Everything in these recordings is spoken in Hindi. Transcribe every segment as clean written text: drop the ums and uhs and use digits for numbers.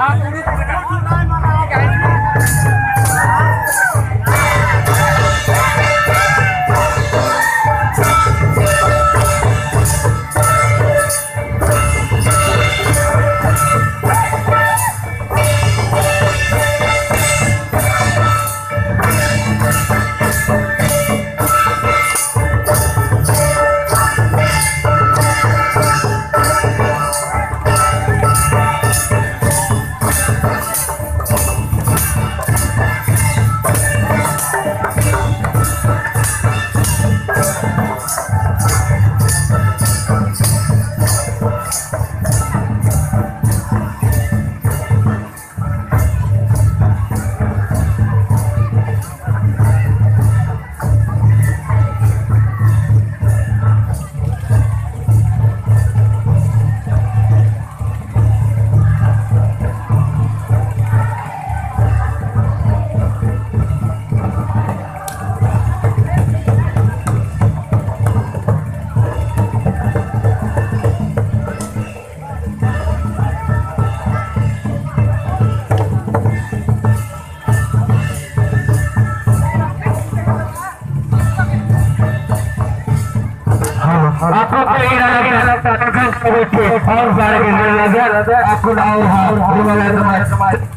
Aku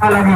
lagi.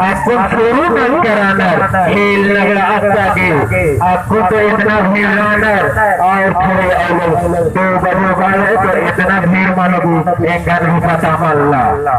आपको शुरू मत कराना खेल लगा आपको तो इतना भीड़ और थोड़े अलग तो बड़े तो इतना भीड़ मानोगी एक घर में पता मानला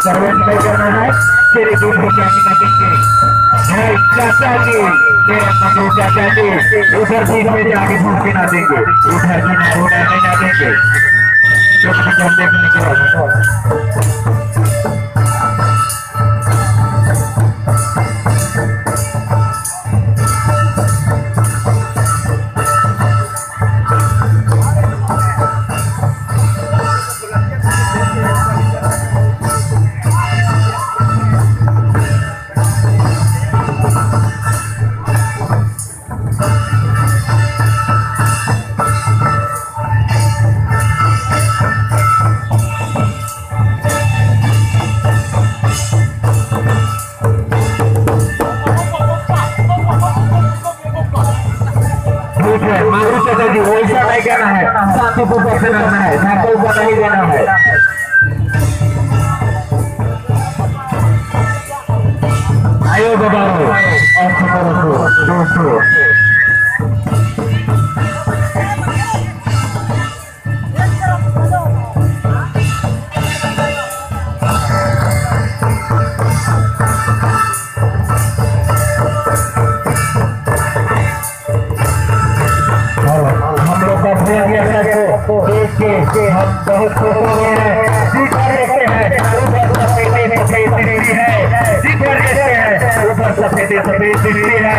सर्वेंट में करना है तेरे दूर हो जाने का देंगे चाचा जी मेरा मधु चाचा जी उधर बीच में जाके भूखे ना देंगे उधर भी ना होना नहीं ना देंगे तो हम देखने के बाद नहीं कहना है, शांतिपूर्वक से लड़ना है, धक्का ऊपर नहीं देना है। आयो बाबा और दोस्तों देख के हम बहुत खुश हो गए हैं। ऊपर देखते हैं ऊपर सफेद दिखती है, ऊपर देखते हैं ऊपर सफेद दिखती है,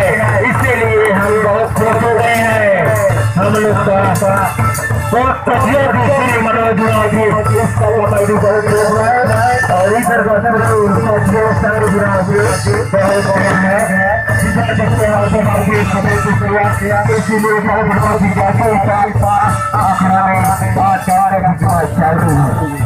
इसीलिए हम बहुत खुश हो गए हैं। हम लोग का बहुत तबियत दूसरी मनोज कबड्डी बहुत लोग है और इधर बहुत है, जिधर देखते हैं इसीलिए आखिर में बात चालू है।